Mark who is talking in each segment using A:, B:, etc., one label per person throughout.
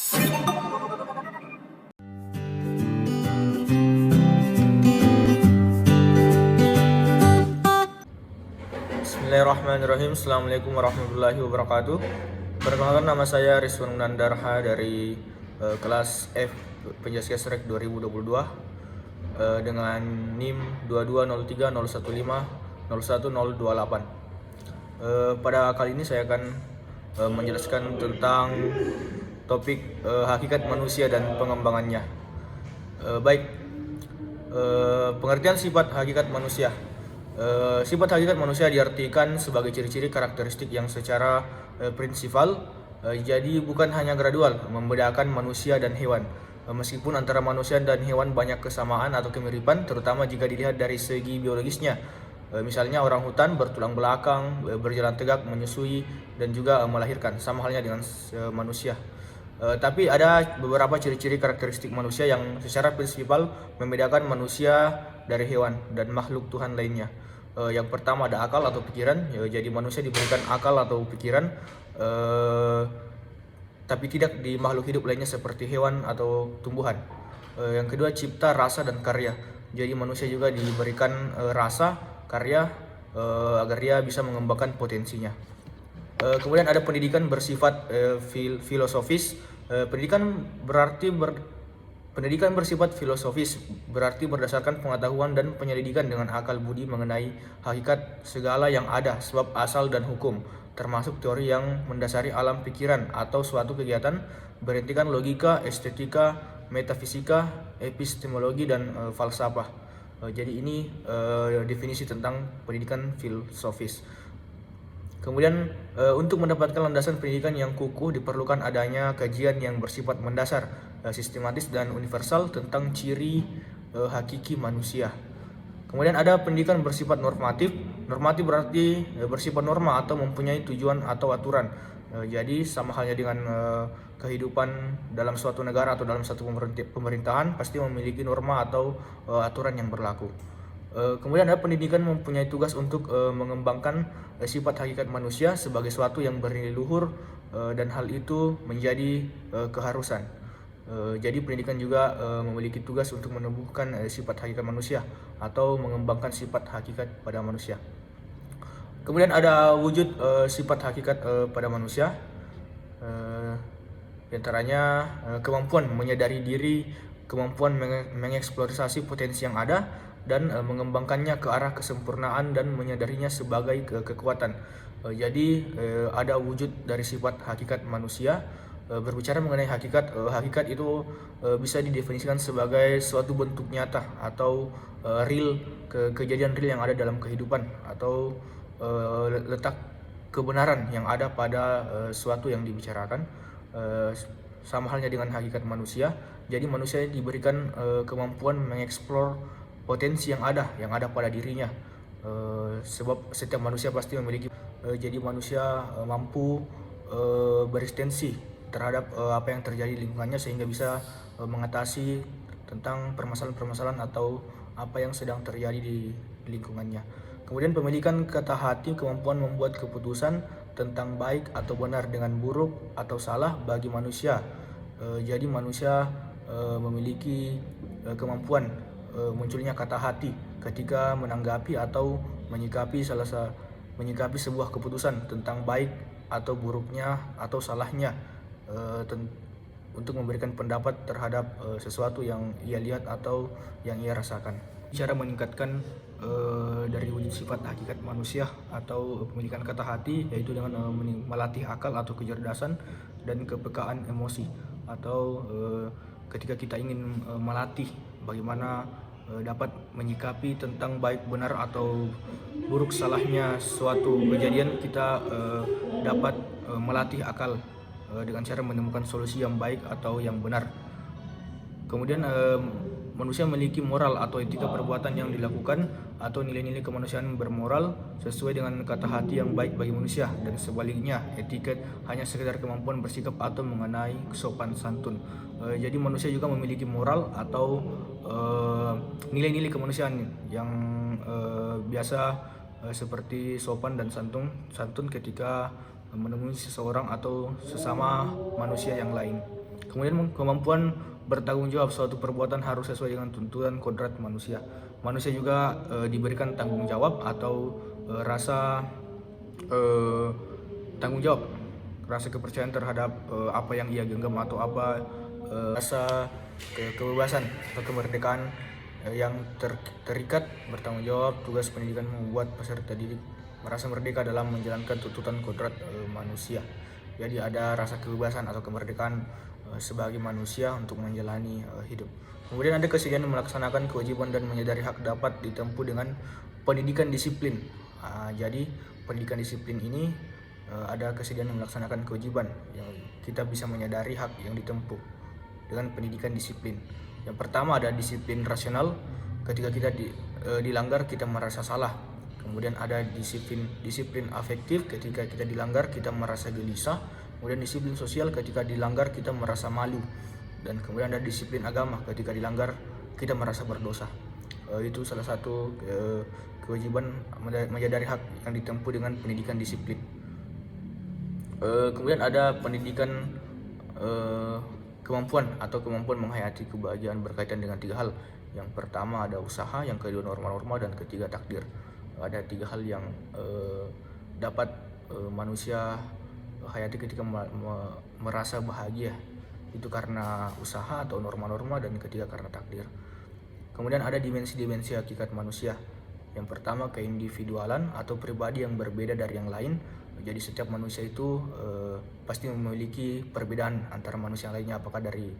A: Bismillahirrahmanirrahim. Assalamualaikum warahmatullahi wabarakatuh. Perkenalkan, nama saya Rizwan Munandarha dari kelas F Penjaskesrek 2022 dengan NIM 2203015011028. Pada kali ini saya akan menjelaskan tentang topik hakikat manusia dan pengembangannya. Pengertian sifat hakikat manusia. Sifat hakikat manusia diartikan sebagai ciri-ciri karakteristik yang secara prinsipal, jadi bukan hanya gradual, membedakan manusia dan hewan. Meskipun antara manusia dan hewan banyak kesamaan atau kemiripan, terutama jika dilihat dari segi biologisnya. Misalnya orang hutan bertulang belakang, berjalan tegak, menyusui, dan juga melahirkan, sama halnya dengan manusia. Tapi ada beberapa ciri-ciri karakteristik manusia yang secara prinsipal membedakan manusia dari hewan dan makhluk Tuhan lainnya. Yang pertama ada akal atau pikiran. Jadi manusia diberikan akal atau pikiran, tapi tidak di makhluk hidup lainnya seperti hewan atau tumbuhan. Yang kedua cipta, rasa, dan karya. Jadi manusia juga diberikan rasa, karya, agar dia bisa mengembangkan potensinya. Kemudian ada pendidikan bersifat filosofis. Pendidikan bersifat filosofis berarti berdasarkan pengetahuan dan penyelidikan dengan akal budi mengenai hakikat segala yang ada, sebab asal dan hukum, termasuk teori yang mendasari alam pikiran atau suatu kegiatan, berhentikan logika, estetika, metafisika, epistemologi, dan falsafah. Jadi ini definisi tentang pendidikan filosofis. Kemudian untuk mendapatkan landasan pendidikan yang kukuh diperlukan adanya kajian yang bersifat mendasar, sistematis, dan universal tentang ciri hakiki manusia. Kemudian ada pendidikan bersifat normatif. Normatif berarti bersifat norma atau mempunyai tujuan atau aturan. Jadi sama halnya dengan kehidupan dalam suatu negara atau dalam satu pemerintahan pasti memiliki norma atau aturan yang berlaku. Kemudian ada pendidikan mempunyai tugas untuk mengembangkan sifat hakikat manusia sebagai suatu yang bernilai luhur, dan hal itu menjadi keharusan. Jadi pendidikan juga memiliki tugas untuk menumbuhkan sifat hakikat manusia atau mengembangkan sifat hakikat pada manusia. Kemudian ada wujud sifat hakikat pada manusia. Di antaranya kemampuan menyadari diri, kemampuan mengeksplorasi potensi yang ada, dan mengembangkannya ke arah kesempurnaan dan menyadarinya sebagai kekuatan. Jadi ada wujud dari sifat hakikat manusia. Berbicara mengenai hakikat, hakikat itu bisa didefinisikan sebagai suatu bentuk nyata atau real, kejadian real yang ada dalam kehidupan, atau letak kebenaran yang ada pada suatu yang dibicarakan. Sama halnya dengan hakikat manusia. Jadi manusia diberikan kemampuan mengeksplor potensi yang ada pada dirinya, sebab setiap manusia pasti memiliki. Jadi manusia mampu bereksistensi terhadap apa yang terjadi di lingkungannya, sehingga bisa mengatasi tentang permasalahan-permasalahan atau apa yang sedang terjadi di lingkungannya. Kemudian pendidikan kata hati, kemampuan membuat keputusan tentang baik atau benar dengan buruk atau salah bagi manusia. Jadi manusia memiliki kemampuan munculnya kata hati ketika menanggapi atau menyikapi sebuah keputusan tentang baik atau buruknya atau salahnya, untuk memberikan pendapat terhadap sesuatu yang ia lihat atau yang ia rasakan. Cara meningkatkan dari wujud sifat hakikat manusia atau pendidikan kata hati yaitu dengan melatih akal atau kecerdasan dan kepekaan emosi, atau ketika kita ingin melatih bagaimana dapat menyikapi tentang baik benar atau buruk salahnya suatu kejadian, kita dapat melatih akal dengan cara menemukan solusi yang baik atau yang benar. Kemudian manusia memiliki moral atau etika perbuatan yang dilakukan atau nilai-nilai kemanusiaan bermoral sesuai dengan kata hati yang baik bagi manusia, dan sebaliknya etika hanya sekedar kemampuan bersikap atau mengenai sopan santun. Jadi manusia juga memiliki moral atau nilai-nilai kemanusiaan yang biasa, seperti sopan dan santun ketika menemui seseorang atau sesama manusia yang lain. Kemudian kemampuan bertanggung jawab, suatu perbuatan harus sesuai dengan tuntutan kodrat manusia. Manusia juga diberikan tanggung jawab atau rasa tanggung jawab, rasa kepercayaan terhadap apa yang ia genggam atau apa rasa kebebasan atau kemerdekaan yang terikat. Bertanggung jawab, tugas pendidikan membuat peserta didik merasa merdeka dalam menjalankan tuntutan kodrat manusia. Jadi ada rasa kebebasan atau kemerdekaan sebagai manusia untuk menjalani hidup. Kemudian ada kesediaan melaksanakan kewajiban dan menyadari hak dapat ditempuh dengan pendidikan disiplin. Jadi pendidikan disiplin ini ada kesediaan melaksanakan kewajiban yang kita bisa menyadari hak yang ditempuh dengan pendidikan disiplin. Yang pertama ada disiplin rasional, ketika kita dilanggar kita merasa salah. Kemudian ada disiplin afektif, ketika kita dilanggar kita merasa gelisah. Kemudian disiplin sosial, ketika dilanggar kita merasa malu. Dan kemudian ada disiplin agama, ketika dilanggar kita merasa berdosa. Itu salah satu kewajiban menyadari hak yang ditempuh dengan pendidikan disiplin. Kemudian ada pendidikan kemampuan menghayati kebahagiaan berkaitan dengan 3 hal. Yang pertama ada usaha, yang kedua norma-norma, dan ketiga takdir. Ada 3 hal yang dapat manusia hayati ketika merasa bahagia. Itu karena usaha atau norma-norma, dan ketiga karena takdir. Kemudian ada dimensi-dimensi hakikat manusia. Yang pertama keindividualan atau pribadi yang berbeda dari yang lain. Jadi setiap manusia itu pasti memiliki perbedaan antara manusia yang lainnya, apakah dari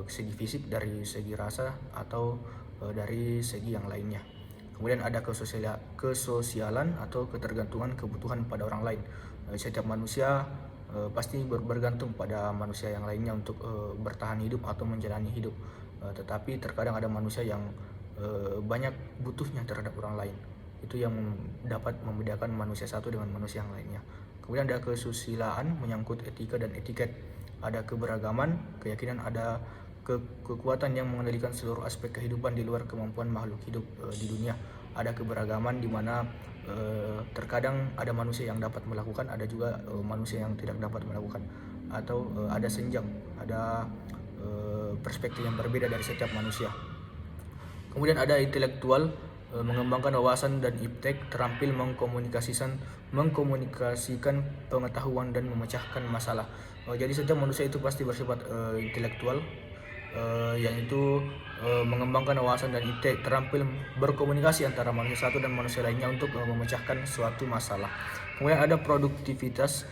A: segi fisik, dari segi rasa, atau dari segi yang lainnya. Kemudian ada kesosialan atau ketergantungan kebutuhan pada orang lain. Setiap manusia pasti bergantung pada manusia yang lainnya untuk bertahan hidup atau menjalani hidup. Tetapi terkadang ada manusia yang banyak butuhnya terhadap orang lain. Itu yang dapat membedakan manusia satu dengan manusia yang lainnya. Kemudian ada kesusilaan menyangkut etika dan etiket. Ada keberagaman, keyakinan ada kekuatan yang mengendalikan seluruh aspek kehidupan di luar kemampuan makhluk hidup di dunia. Ada keberagaman di mana terkadang ada manusia yang dapat melakukan, ada juga manusia yang tidak dapat melakukan, atau ada senjang, ada perspektif yang berbeda dari setiap manusia. Kemudian ada intelektual, mengembangkan wawasan dan iptek, terampil mengkomunikasikan pengetahuan dan memecahkan masalah. Jadi setiap manusia itu pasti bersifat intelektual, yang itu mengembangkan wawasan dan iptek, terampil berkomunikasi antara manusia satu dan manusia lainnya untuk memecahkan suatu masalah. Kemudian ada produktivitas,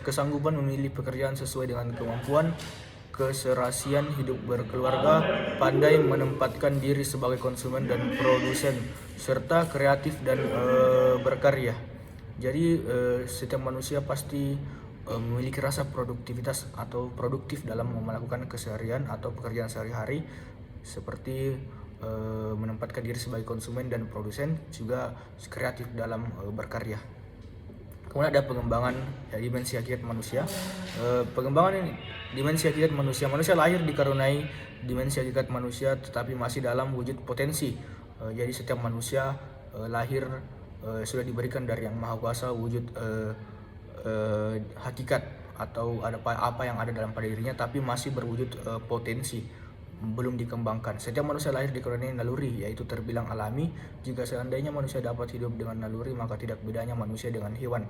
A: kesanggupan memilih pekerjaan sesuai dengan kemampuan, keserasian hidup berkeluarga, pandai menempatkan diri sebagai konsumen dan produsen, serta kreatif dan berkarya. Jadi setiap manusia pasti memiliki rasa produktivitas atau produktif dalam melakukan keseharian atau pekerjaan sehari-hari, seperti menempatkan diri sebagai konsumen dan produsen, juga kreatif dalam berkarya. Kemudian ada pengembangan dimensi hakikat manusia. Pengembangan dimensi hakikat manusia. Manusia lahir dikaruniai dimensi hakikat manusia, tetapi masih dalam wujud potensi. Jadi setiap manusia lahir sudah diberikan dari Yang Maha Kuasa wujud hakikat atau ada apa yang ada dalam pada dirinya, tapi masih berwujud potensi, belum dikembangkan. Setiap manusia lahir dikaruniai naluri, yaitu terbilang alami. Jika seandainya manusia dapat hidup dengan naluri, maka tidak bedanya manusia dengan hewan.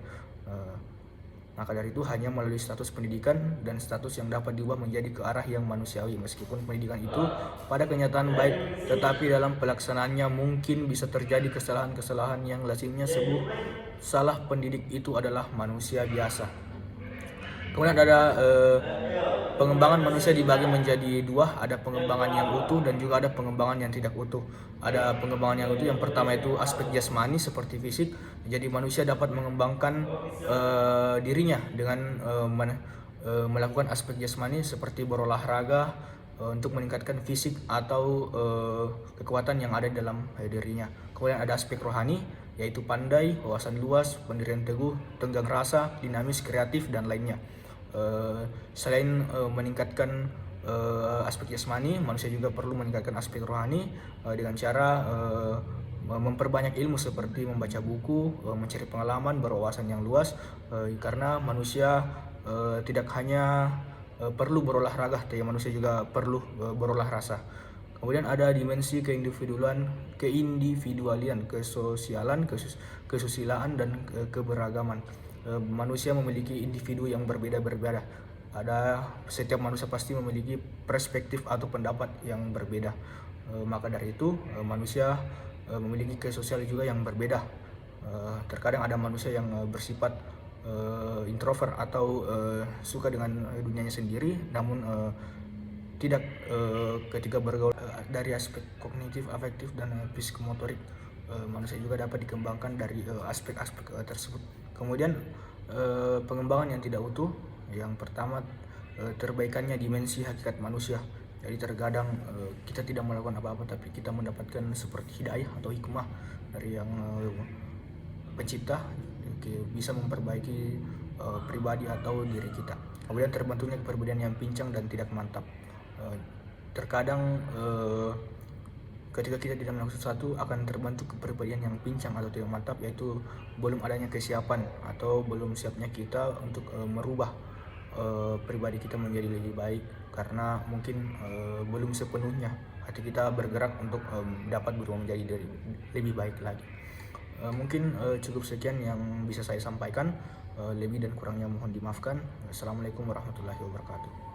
A: Maka dari itu hanya melalui status pendidikan dan status yang dapat diubah menjadi ke arah yang manusiawi. Meskipun pendidikan itu pada kenyataan baik, tetapi dalam pelaksanaannya mungkin bisa terjadi kesalahan-kesalahan yang lazimnya sebut salah pendidik itu adalah manusia biasa. Kemudian ada pengembangan manusia dibagi menjadi 2, ada pengembangan yang utuh dan juga ada pengembangan yang tidak utuh. Ada pengembangan yang utuh, yang pertama itu aspek jasmani seperti fisik. Jadi manusia dapat mengembangkan dirinya dengan melakukan aspek jasmani seperti berolahraga untuk meningkatkan fisik atau kekuatan yang ada dalam dirinya. Kemudian ada aspek rohani, yaitu pandai, wawasan luas, pendirian teguh, tenggang rasa, dinamis, kreatif, dan lainnya. Selain meningkatkan aspek jasmani, manusia juga perlu meningkatkan aspek rohani dengan cara memperbanyak ilmu seperti membaca buku, mencari pengalaman, berwawasan yang luas, karena manusia tidak hanya perlu berolahraga, ya manusia juga perlu berolah rasa. Kemudian ada dimensi keindividualian, kesosialan, kesusilaan dan keberagaman. Manusia memiliki individu yang berbeda-berbeda. Setiap manusia pasti memiliki perspektif atau pendapat yang berbeda. Maka dari itu manusia memiliki kesosial juga yang berbeda. Terkadang ada manusia yang bersifat introvert atau suka dengan dunianya sendiri, namun tidak ketika bergaul. Dari aspek kognitif, afektif, dan psikomotorik, manusia juga dapat dikembangkan dari aspek-aspek tersebut. Kemudian pengembangan yang tidak utuh, yang pertama terbaikannya dimensi hakikat manusia. Jadi terkadang kita tidak melakukan apa-apa tapi kita mendapatkan seperti hidayah atau hikmah dari yang pencipta, bisa memperbaiki pribadi atau diri kita. Kemudian terbentuknya kepribadian yang pincang dan tidak mantap. Terkadang ketika kita tidak melakukan sesuatu akan terbentuk kepribadian yang pincang atau tidak mantap, yaitu belum adanya kesiapan atau belum siapnya kita untuk merubah pribadi kita menjadi lebih baik, karena mungkin belum sepenuhnya hati kita bergerak untuk dapat berubah menjadi lebih baik lagi. Mungkin cukup sekian yang bisa saya sampaikan. Lebih dan kurangnya mohon dimaafkan. Assalamualaikum warahmatullahi wabarakatuh.